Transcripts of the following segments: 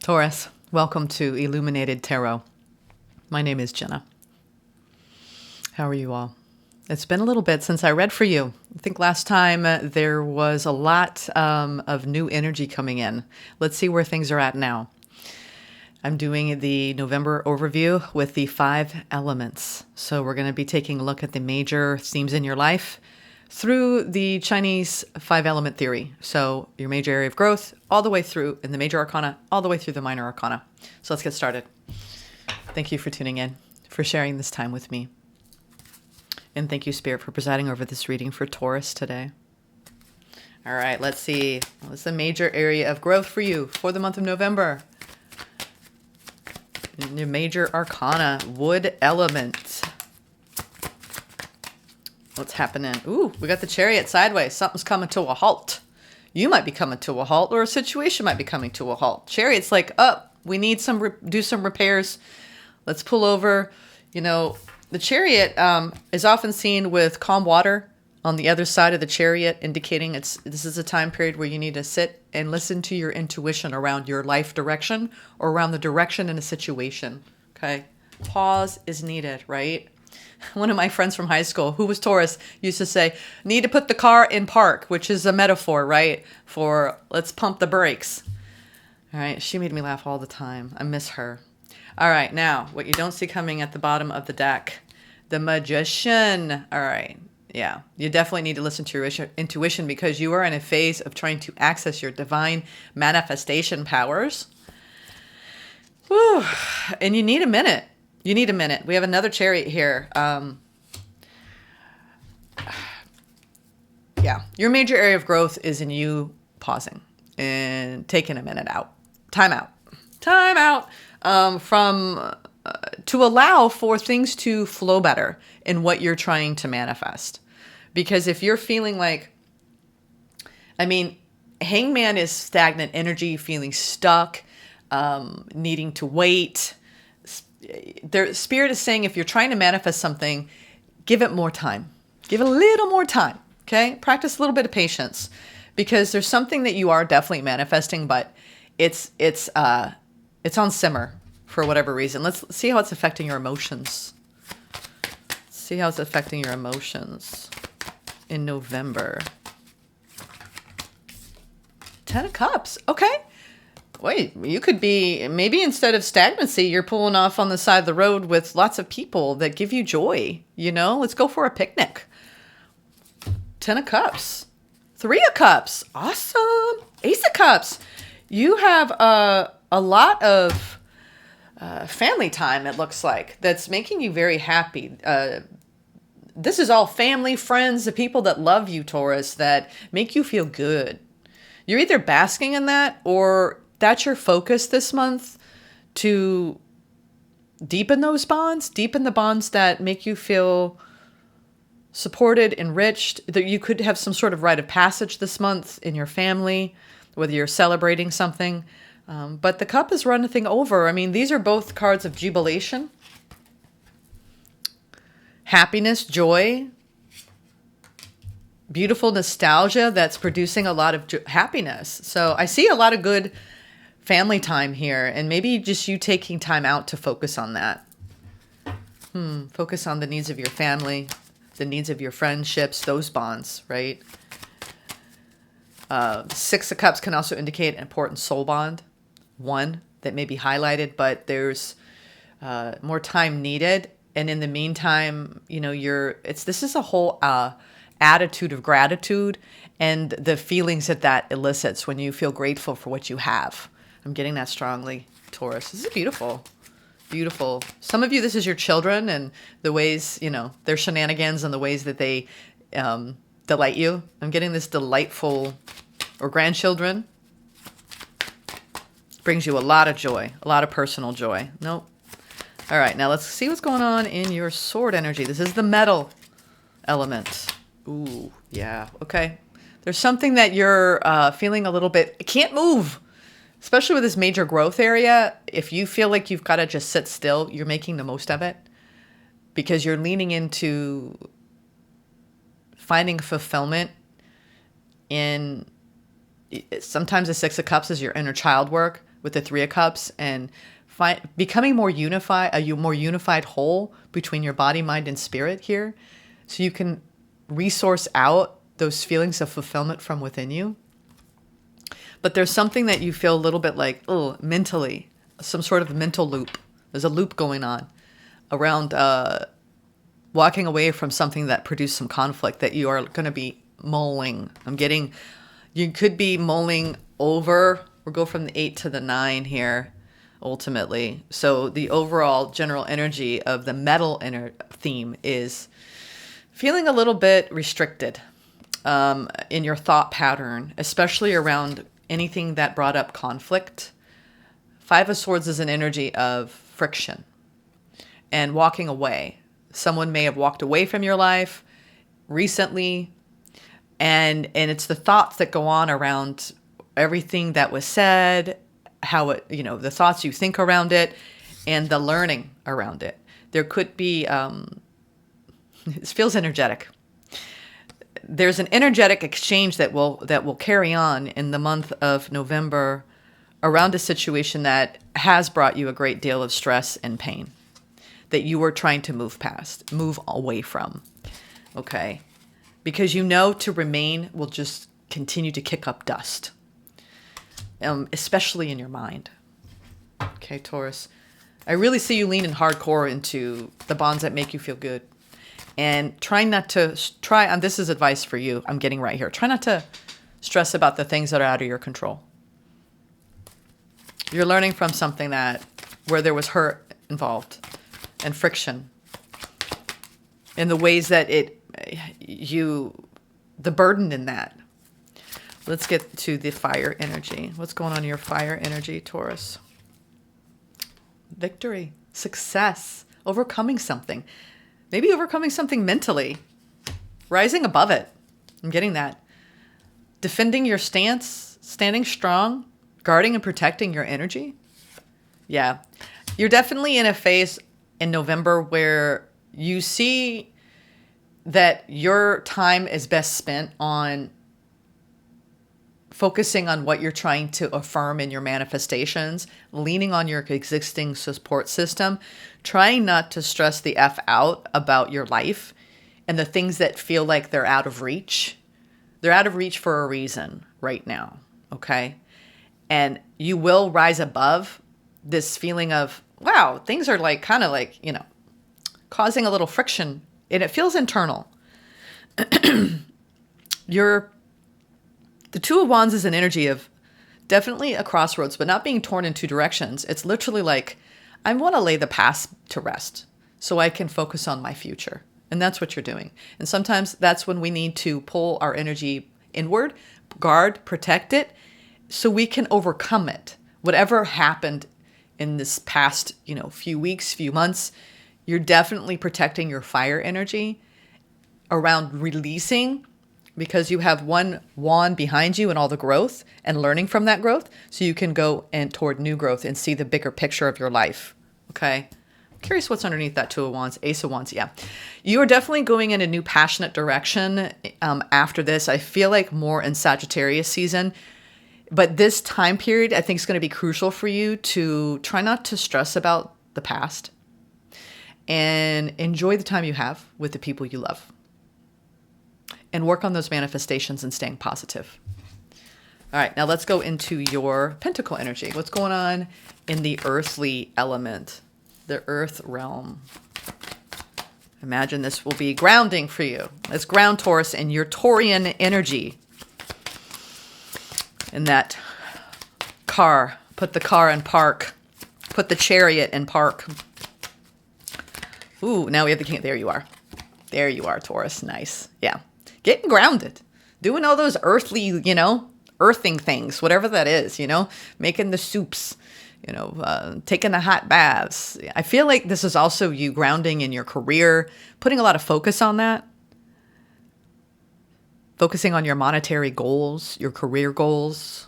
Taurus, welcome to Illuminated Tarot. My name is Jenna. How are you all? It's been a little bit since I read for you. I think last time there was a lot of new energy coming in. Let's see where things are at now. I'm doing the November overview with the 5 elements. So we're going to be taking a look at the major themes in your life through the Chinese 5-element theory. So your major area of growth all the way through in the major arcana, all the way through the minor arcana. So let's get started. Thank you for tuning in, for sharing this time with me. And thank you, Spirit, for presiding over this reading for Taurus today. All right, let's see. What's the major area of growth for you for the month of November? Your major arcana, wood element. What's happening? Ooh, we got the Chariot sideways. Something's coming to a halt. You might be coming to a halt, or a situation might be coming to a halt. Chariot's like, we need do some repairs. Let's pull over. You know, the Chariot is often seen with calm water on the other side of the Chariot, indicating this is a time period where you need to sit and listen to your intuition around your life direction or around the direction in a situation. Okay, pause is needed, right? One of my friends from high school, who was Taurus, used to say, need to put the car in park, which is a metaphor, right? For let's pump the brakes. All right. She made me laugh all the time. I miss her. All right. Now, what you don't see coming at the bottom of the deck, the Magician. All right. Yeah. You definitely need to listen to your intuition because you are in a phase of trying to access your divine manifestation powers. Whew. And you need a minute. You need a minute. We have another Chariot here. Yeah. Your major area of growth is in you pausing and taking a minute out. Time out. To allow for things to flow better in what you're trying to manifest. Because if you're feeling like, Hangman is stagnant energy, feeling stuck, needing to wait. Their Spirit is saying if you're trying to manifest something, give it more time. Give it a little more time, okay? Practice a little bit of patience because there's something that you are definitely manifesting, but it's on simmer for whatever reason. Let's see how it's affecting your emotions. See how it's affecting your emotions in November. 10 of Cups, okay. Wait, you could be, maybe instead of stagnancy, you're pulling off on the side of the road with lots of people that give you joy. You know, let's go for a picnic. 10 of Cups. 3 of Cups. Awesome. Ace of Cups. You have a lot of family time, it looks like, that's making you very happy. This is all family, friends, the people that love you, Taurus, that make you feel good. You're either basking in that or that's your focus this month to deepen those bonds, deepen the bonds that make you feel supported, enriched, that you could have some sort of rite of passage this month in your family, whether you're celebrating something. But the cup is running over. These are both cards of jubilation, happiness, joy, beautiful nostalgia that's producing a lot of happiness. So I see a lot of good family time here, and maybe just you taking time out to focus on that. Focus on the needs of your family, the needs of your friendships, those bonds, right? 6 of Cups can also indicate an important soul bond, one that may be highlighted, but there's more time needed. And in the meantime, this is a whole attitude of gratitude and the feelings that elicits when you feel grateful for what you have. I'm getting that strongly, Taurus. This is beautiful. Beautiful. Some of you, this is your children and the ways, their shenanigans and the ways that they delight you. I'm getting this delightful, or grandchildren. Brings you a lot of joy, a lot of personal joy. Nope. All right, now let's see what's going on in your sword energy. This is the metal element. Ooh, yeah. Okay. There's something that you're feeling a little bit, can't move. Especially with this major growth area, if you feel like you've got to just sit still, you're making the most of it because you're leaning into finding fulfillment in, sometimes the 6 of Cups is your inner child work, with the Three of Cups, and becoming more unified, a more unified whole between your body, mind, and spirit here. So you can resource out those feelings of fulfillment from within you. But there's something that you feel a little bit like, oh, mentally, some sort of mental loop. There's a loop going on around walking away from something that produced some conflict that you are going to be mulling. You could be mulling over. We'll go from the 8 to the 9 here, ultimately. So the overall general energy of the metal theme is feeling a little bit restricted in your thought pattern, especially around anything that brought up conflict. Five of Swords is an energy of friction and walking away. Someone may have walked away from your life recently, and it's the thoughts that go on around everything that was said, how it, the thoughts you think around it, and the learning around it. There could be, it feels energetic. There's an energetic exchange that will carry on in the month of November around a situation that has brought you a great deal of stress and pain that you were trying to move away from. Okay? Because to remain will just continue to kick up dust, especially in your mind. Okay, Taurus. I really see you leaning hardcore into the bonds that make you feel good. And and this is advice for you, I'm getting right here. Try not to stress about the things that are out of your control. You're learning from something where there was hurt involved and friction. In the ways that the burden in that. Let's get to the fire energy. What's going on in your fire energy, Taurus? Victory, success, overcoming something. Maybe overcoming something mentally, rising above it. I'm getting that. Defending your stance, standing strong, guarding and protecting your energy. Yeah. You're definitely in a phase in November where you see that your time is best spent on focusing on what you're trying to affirm in your manifestations, leaning on your existing support system, trying not to stress the F out about your life and the things that feel like they're out of reach. They're out of reach for a reason right now, okay? And you will rise above this feeling of, wow, things are causing a little friction, and it feels internal. The Two of Wands is an energy of definitely a crossroads, but not being torn in two directions. It's literally like, I want to lay the past to rest so I can focus on my future. And that's what you're doing. And sometimes that's when we need to pull our energy inward, guard, protect it, so we can overcome it. Whatever happened in this past, few weeks, few months, you're definitely protecting your fire energy around releasing, because you have one wand behind you and all the growth and learning from that growth, so you can go toward new growth and see the bigger picture of your life. Okay? I'm curious what's underneath that Two of Wands, Ace of Wands. Yeah. You are definitely going in a new passionate direction after this. I feel like more in Sagittarius season. But this time period, I think, is going to be crucial for you to try not to stress about the past and enjoy the time you have with the people you love. And work on those manifestations and staying positive. All right, now let's go into your Pentacle energy. What's going on in the earthly element, the earth realm? Imagine this will be grounding for you. Let's ground, Taurus, in your Taurian energy. In that car, put the car in park. Put the chariot in park. Ooh, now we have the king. There you are. There you are, Taurus. Nice. Yeah. Getting grounded, doing all those earthly, earthing things, whatever that is, making the soups, taking the hot baths. I feel like this is also you grounding in your career, putting a lot of focus on that, focusing on your monetary goals, your career goals.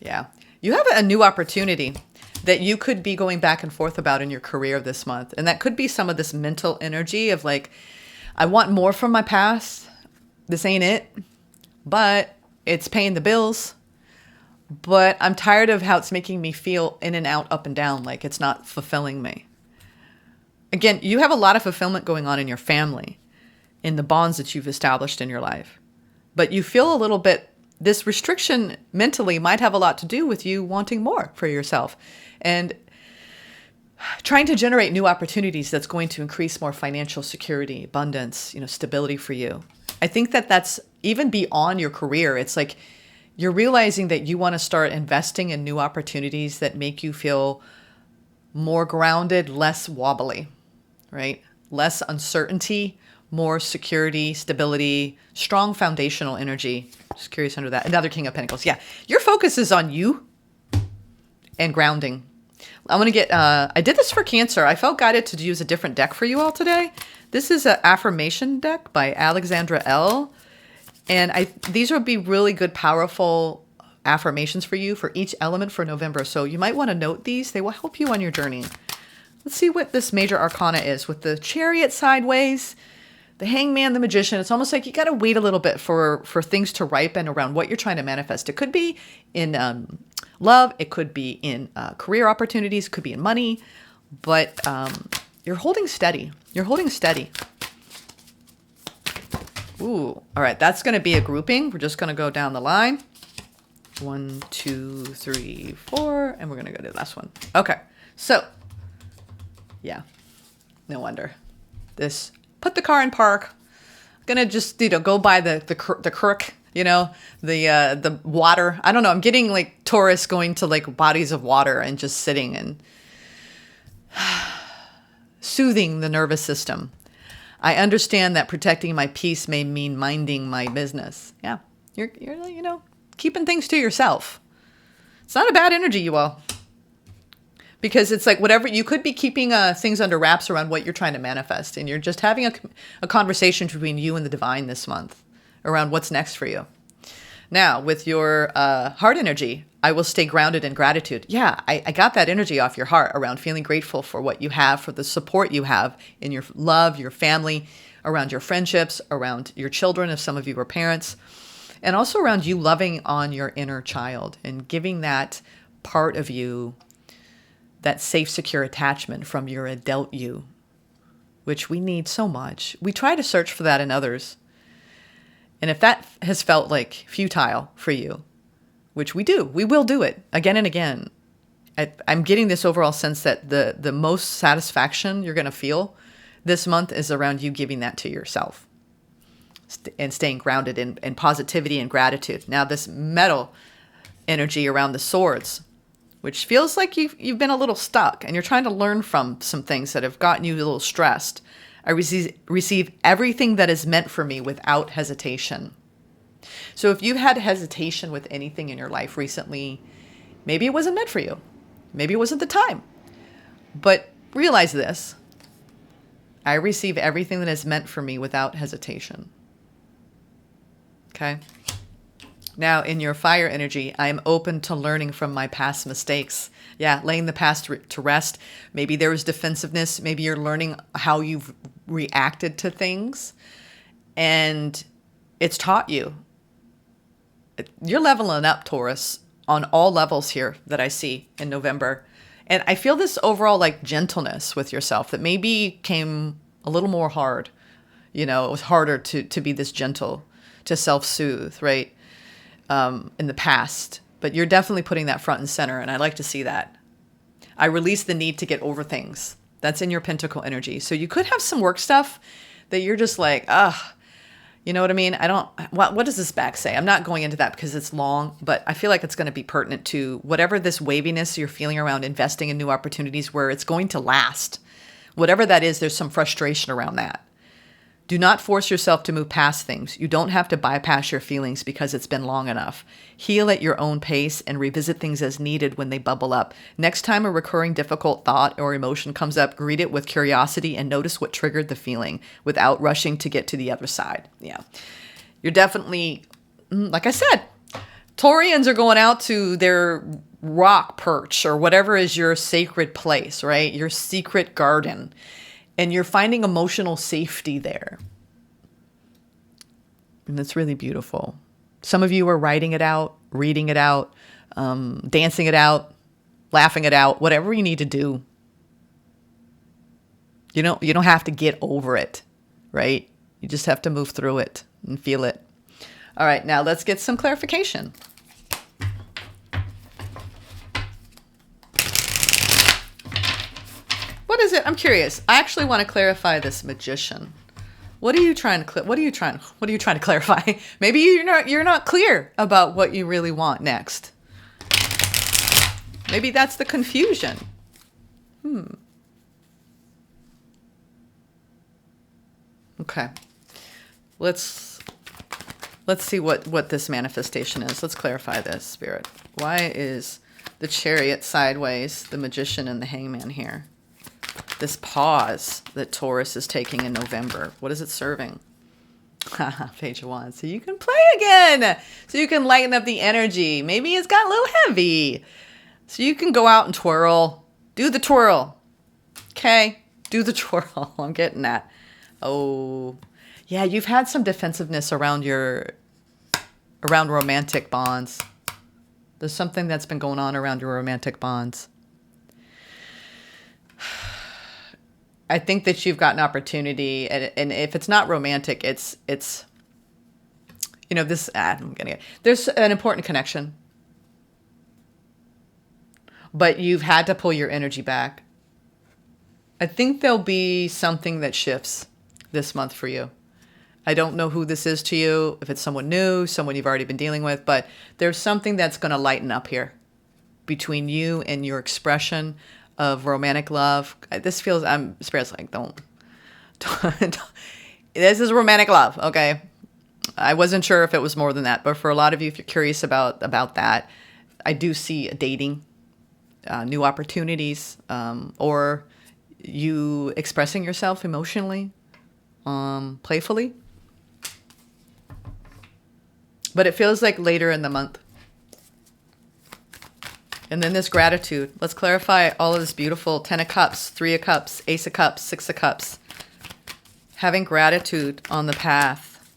Yeah. You have a new opportunity that you could be going back and forth about in your career this month. And that could be some of this mental energy of like, I want more from my past. This ain't it, but it's paying the bills. but I'm tired of how it's making me feel in and out, up and down, like it's not fulfilling me. Again, you have a lot of fulfillment going on in your family, in the bonds that you've established in your life. But you feel a little bit, this restriction mentally might have a lot to do with you wanting more for yourself and trying to generate new opportunities that's going to increase more financial security, abundance, stability for you. I think that that's even beyond your career. It's like you're realizing that you want to start investing in new opportunities that make you feel more grounded, less wobbly, right? Less uncertainty, more security, stability, strong foundational energy. Just curious under that. Another King of Pentacles. Yeah. Your focus is on you and grounding. I'm going to get, I did this for Cancer. I felt guided to use a different deck for you all today. This is an affirmation deck by Alexandra L. And these would be really good, powerful affirmations for you for each element for November. So you might want to note these. They will help you on your journey. Let's see what this major arcana is with the Chariot sideways, the Hangman, the Magician. It's almost like you got to wait a little bit for things to ripen around what you're trying to manifest. It could be in love. It could be in career opportunities. It could be in money. But you're holding steady. You're holding steady. Ooh. All right. That's going to be a grouping. We're just going to go down the line. 1, 2, 3, 4. And we're going to go to the last one. Okay. So, yeah. No wonder. Put the car in park. Gonna just go by the crook, the water. I don't know. I'm getting like Taurus going to like bodies of water and just sitting and soothing the nervous system. I understand that protecting my peace may mean minding my business. Yeah, you're keeping things to yourself. It's not a bad energy, you all. Because it's like whatever, you could be keeping things under wraps around what you're trying to manifest. And you're just having a conversation between you and the divine this month around what's next for you. Now, with your heart energy, I will stay grounded in gratitude. Yeah, I got that energy off your heart around feeling grateful for what you have, for the support you have in your love, your family, around your friendships, around your children, if some of you are parents, and also around you loving on your inner child and giving that part of you that safe, secure attachment from your adult you, which we need so much. We try to search for that in others. And if that has felt like futile for you, which we will do it again and again. I'm getting this overall sense that the most satisfaction you're going to feel this month is around you giving that to yourself and staying grounded in positivity and gratitude. Now, this metal energy around the swords, which feels like you've been a little stuck and you're trying to learn from some things that have gotten you a little stressed. I receive everything that is meant for me without hesitation. So if you've had hesitation with anything in your life recently, maybe it wasn't meant for you. Maybe it wasn't the time. But realize this. I receive everything that is meant for me without hesitation. Okay? Now, in your fire energy, I am open to learning from my past mistakes. Yeah, laying the past to rest. Maybe there was defensiveness. Maybe you're learning how you've reacted to things. And it's taught you. You're leveling up, Taurus, on all levels here that I see in November. And I feel this overall like gentleness with yourself that maybe came a little more hard. It was harder to be this gentle, to self-soothe, right? In the past, but you're definitely putting that front and center. And I like to see that. I release the need to get over things. That's in your pentacle energy. So you could have some work stuff that you're just like, you know what I mean? What does this back say? I'm not going into that because it's long, but I feel like it's going to be pertinent to whatever this waviness you're feeling around investing in new opportunities where it's going to last. Whatever that is, there's some frustration around that. Do not force yourself to move past things. You don't have to bypass your feelings because it's been long enough. Heal at your own pace and revisit things as needed when they bubble up. Next time a recurring difficult thought or emotion comes up, greet it with curiosity and notice what triggered the feeling without rushing to get to the other side. Yeah. You're definitely, like I said, Taurians are going out to their rock perch or whatever is your sacred place, right? Your secret garden. And you're finding emotional safety there. And that's really beautiful. Some of you are writing it out, reading it out, dancing it out, laughing it out, whatever you need to do. You don't have to get over it, right? You just have to move through it and feel it. All right, now let's get some clarification. What is it? I'm curious. I actually want to clarify this Magician. What are you trying to clarify? Maybe you're not clear about what you really want next. Maybe that's the confusion. Okay. Let's see what this manifestation is. Let's clarify this, Spirit. Why is the Chariot sideways, the Magician and the Hangman here? This pause that Taurus is taking in November. What is it serving? Page of Wands. So you can play again. So you can lighten up the energy. Maybe it's got a little heavy. So you can go out and twirl. Do the twirl. Okay? Do the twirl. I'm getting that. Oh, yeah, you've had some defensiveness around romantic bonds. There's something that's been going on around your romantic bonds. I think that you've got an opportunity, and if it's not romantic, it's this. There's an important connection, but you've had to pull your energy back. I think there'll be something that shifts this month for you. I don't know who this is to you, if it's someone new, someone you've already been dealing with, but there's something that's going to lighten up here between you and your expression of romantic love. This feels, Spirit's like, don't. This is romantic love, okay? I wasn't sure if it was more than that, but for a lot of you, if you're curious about that, I do see dating, new opportunities, or you expressing yourself emotionally, playfully. But it feels like later in the month. And then this gratitude. Let's clarify all of this beautiful 10 of Cups, 3 of Cups, Ace of Cups, 6 of Cups. Having gratitude on the path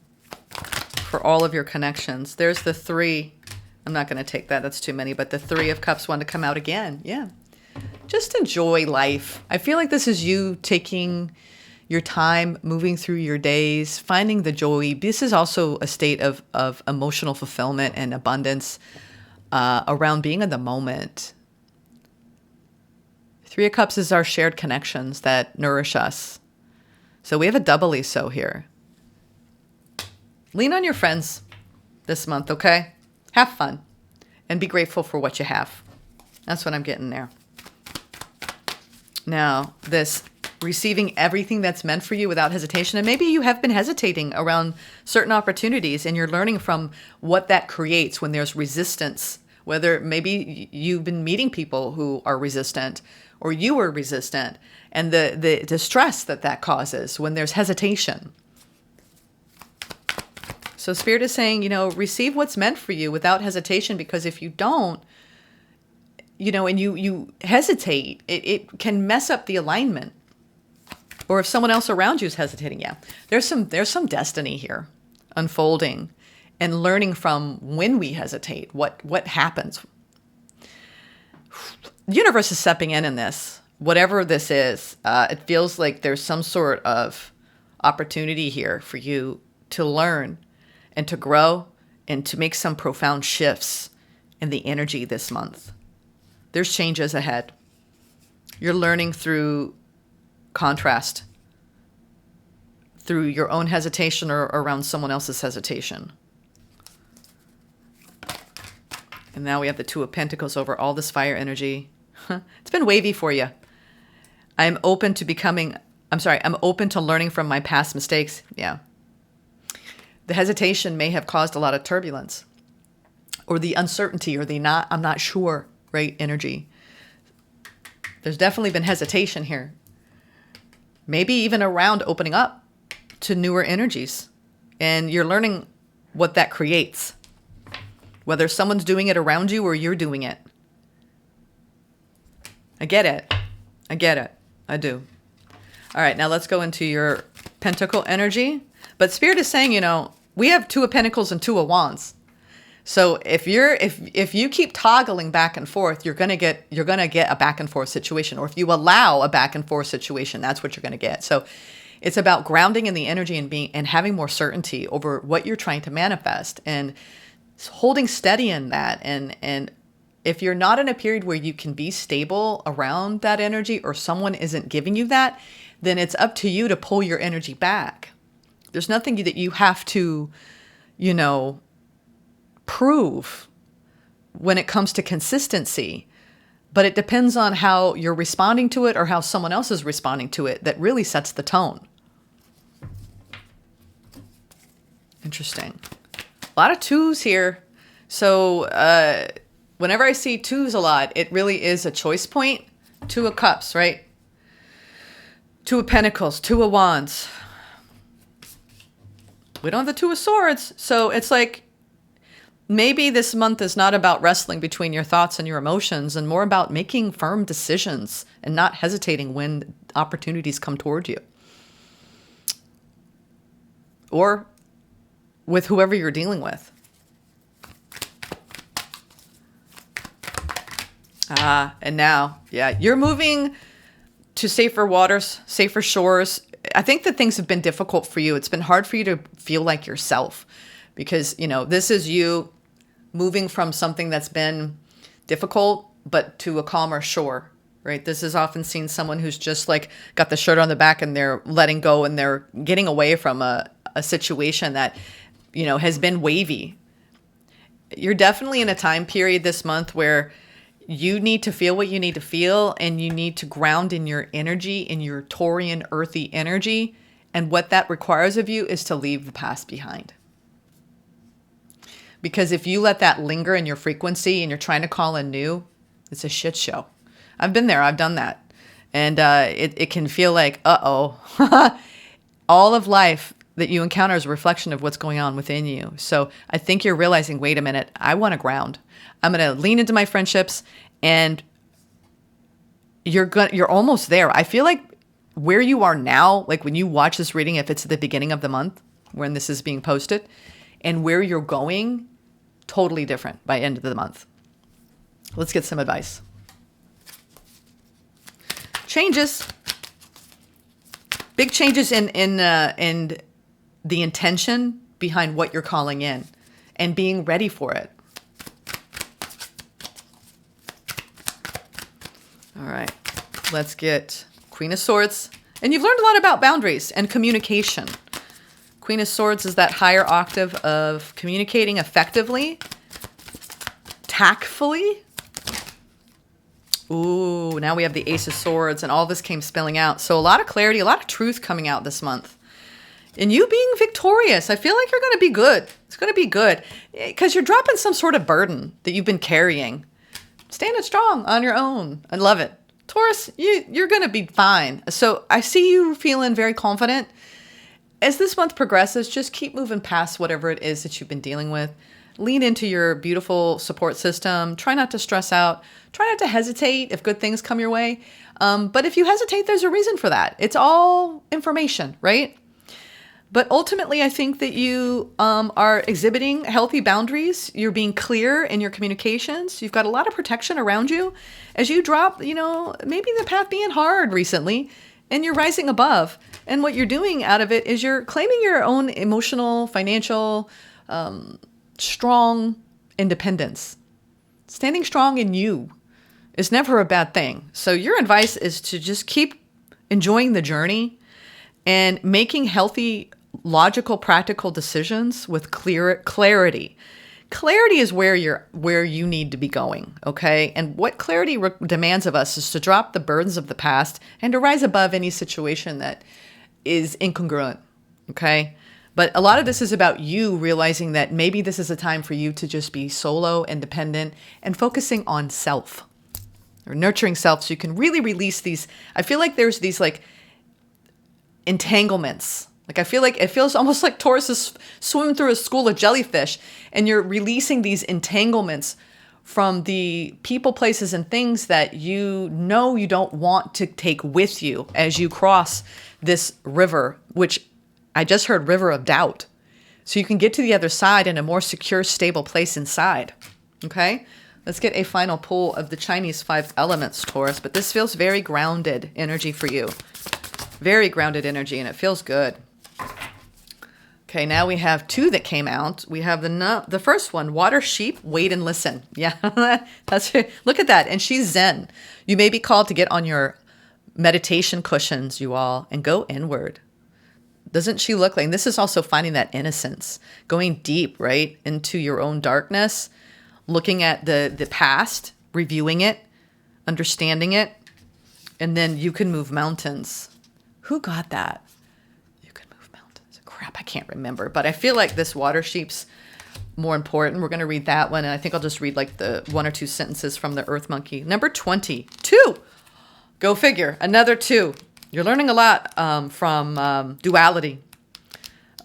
for all of your connections. There's the 3. I'm not going to take that. That's too many. But the 3 of Cups want to come out again. Yeah. Just enjoy life. I feel like this is you taking your time, moving through your days, finding the joy. This is also a state of emotional fulfillment and abundance around being in the moment. 3 of Cups is our shared connections that nourish us. So we have a doubly so here. Lean on your friends this month, okay? Have fun and be grateful for what you have. That's what I'm getting there. Now, this receiving everything that's meant for you without hesitation. And maybe you have been hesitating around certain opportunities and you're learning from what that creates when there's resistance. Whether maybe you've been meeting people who are resistant or you were resistant, and the distress that causes when there's hesitation. So Spirit is saying, receive what's meant for you without hesitation, because if you don't, and you hesitate, it can mess up the alignment. Or if someone else around you is hesitating, there's some destiny here unfolding, and learning from when we hesitate, what happens. The universe is stepping in this. Whatever this is, it feels like there's some sort of opportunity here for you to learn and to grow and to make some profound shifts in the energy this month. There's changes ahead. You're learning through contrast, through your own hesitation or around someone else's hesitation. And now we have the 2 of Pentacles over all this fire energy. It's been wavy for you. I'm open to learning from my past mistakes. Yeah. The hesitation may have caused a lot of turbulence, or the uncertainty, or I'm not sure, right? Energy. There's definitely been hesitation here. Maybe even around opening up to newer energies. And you're learning what that creates. Whether someone's doing it around you or you're doing it. I get it. I do. All right, now let's go into your Pentacle energy. But Spirit is saying, we have 2 of Pentacles and 2 of Wands. So if you keep toggling back and forth, you're gonna get a back and forth situation. Or if you allow a back and forth situation, that's what you're gonna get. So it's about grounding in the energy and having more certainty over what you're trying to manifest and holding steady in that. And if you're not in a period where you can be stable around that energy, or someone isn't giving you that, then it's up to you to pull your energy back. There's nothing that you have to, prove when it comes to consistency, but it depends on how you're responding to it or how someone else is responding to it that really sets the tone. Interesting. A lot of twos here. So whenever I see twos a lot, it really is a choice point. Two of Cups, right? Two of Pentacles, Two of Wands. We don't have the Two of Swords. So it's like, maybe this month is not about wrestling between your thoughts and your emotions, and more about making firm decisions and not hesitating when opportunities come toward you. Or with whoever you're dealing with. And now, you're moving to safer waters, safer shores. I think that things have been difficult for you. It's been hard for you to feel like yourself because, this is you moving from something that's been difficult, but to a calmer shore, right? This is often seen someone who's just like got the shirt on the back and they're letting go and they're getting away from a situation that, has been wavy. You're definitely in a time period this month where you need to feel what you need to feel, and you need to ground in your energy, in your Taurian earthy energy. And what that requires of you is to leave the past behind. Because if you let that linger in your frequency and you're trying to call in new, it's a shit show. I've been there. I've done that. And it can feel like, uh-oh. All of life that you encounter is a reflection of what's going on within you. So I think you're realizing, wait a minute, I want to ground. I'm going to lean into my friendships, and you're almost there. I feel like where you are now, like when you watch this reading, if it's at the beginning of the month when this is being posted, and where you're going, totally different by end of the month. Let's get some advice. Changes. Big changes in the intention behind what you're calling in and being ready for it. All right, let's get Queen of Swords. And you've learned a lot about boundaries and communication. Queen of Swords is that higher octave of communicating effectively, tactfully. Ooh, now we have the Ace of Swords, and all this came spilling out. So a lot of clarity, a lot of truth coming out this month. And you being victorious, I feel like you're going to be good. It's going to be good because you're dropping some sort of burden that you've been carrying. Standing strong on your own. I love it. Taurus, you're going to be fine. So I see you feeling very confident. As this month progresses, just keep moving past whatever it is that you've been dealing with. Lean into your beautiful support system. Try not to stress out. Try not to hesitate if good things come your way. But if you hesitate, there's a reason for that. It's all information, right? But ultimately, I think that you are exhibiting healthy boundaries. You're being clear in your communications. You've got a lot of protection around you. As you drop, maybe the path being hard recently, and you're rising above. And what you're doing out of it is you're claiming your own emotional, financial, strong independence. Standing strong in you is never a bad thing. So your advice is to just keep enjoying the journey and making healthy, logical, practical decisions with clarity. Clarity is where you need to be going, okay? And what clarity demands of us is to drop the burdens of the past and to rise above any situation that is incongruent, okay? But a lot of this is about you realizing that maybe this is a time for you to just be solo, independent, and focusing on self or nurturing self so you can really release these. I feel like there's these like entanglements. Like I feel like it feels almost like Taurus is swimming through a school of jellyfish and you're releasing these entanglements from the people, places, and things that you don't want to take with you as you cross this river, which I just heard river of doubt. so you can get to the other side in a more secure, stable place inside. Okay? Let's get a final pull of the Chinese 5 elements, Taurus. But this feels very grounded energy for you. Very grounded energy, and it feels good. Okay, now we have 2 that came out. We have the first one, water sheep, wait and listen. Yeah, look at that. And she's Zen. You may be called to get on your meditation cushions, you all, and go inward. Doesn't she look like, and this is also finding that innocence, going deep, right, into your own darkness, looking at the past, reviewing it, understanding it, and then you can move mountains. Who got that? You can move mountains. Crap, I can't remember. But I feel like this water sheep's more important. We're going to read that one, and I think I'll just read like the 1 or 2 sentences from the Earth Monkey. Number 22. Go figure. Another 2. You're learning a lot from duality,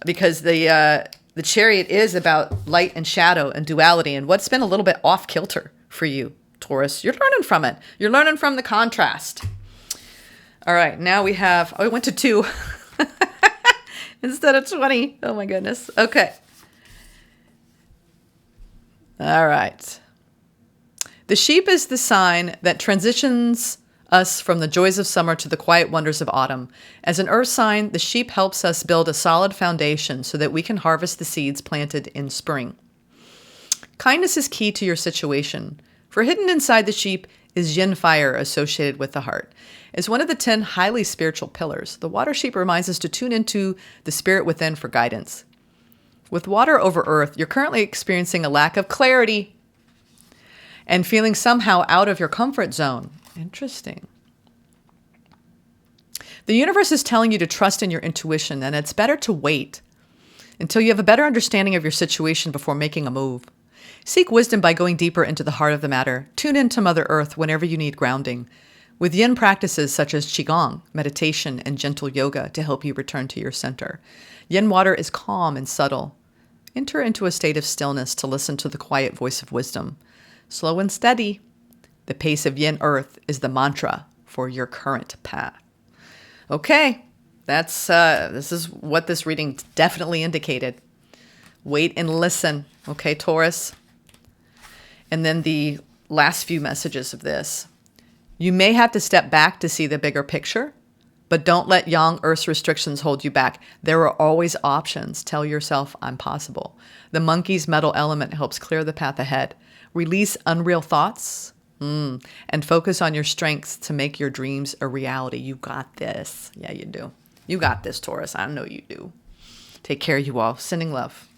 because the Chariot is about light and shadow and duality, and what's been a little bit off kilter for you, Taurus. You're learning from it. You're learning from the contrast. All right, now we have, oh, I went to 2 instead of 20. Oh my goodness. Okay. All right. The sheep is the sign that transitions us from the joys of summer to the quiet wonders of autumn. As an earth sign, the sheep helps us build a solid foundation so that we can harvest the seeds planted in spring. Kindness is key to your situation, for hidden inside the sheep is yin fire associated with the heart. As one of the 10 highly spiritual pillars, the water sheep reminds us to tune into the spirit within for guidance. With water over earth, you're currently experiencing a lack of clarity and feeling somehow out of your comfort zone. Interesting. The universe is telling you to trust in your intuition, and it's better to wait until you have a better understanding of your situation before making a move. Seek wisdom by going deeper into the heart of the matter. Tune into Mother Earth whenever you need grounding, with yin practices such as qigong, meditation, and gentle yoga to help you return to your center. Yin water is calm and subtle. Enter into a state of stillness to listen to the quiet voice of wisdom. Slow and steady. The pace of yin earth is the mantra for your current path. Okay, this is what this reading definitely indicated. Wait and listen. Okay, Taurus. And then the last few messages of this. You may have to step back to see the bigger picture, but don't let young Earth's restrictions hold you back. There are always options. Tell yourself, I'm possible. The monkey's metal element helps clear the path ahead. Release unreal thoughts. And focus on your strengths to make your dreams a reality. You got this. Yeah, you do. You got this, Taurus. I know you do. Take care, you all. Sending love.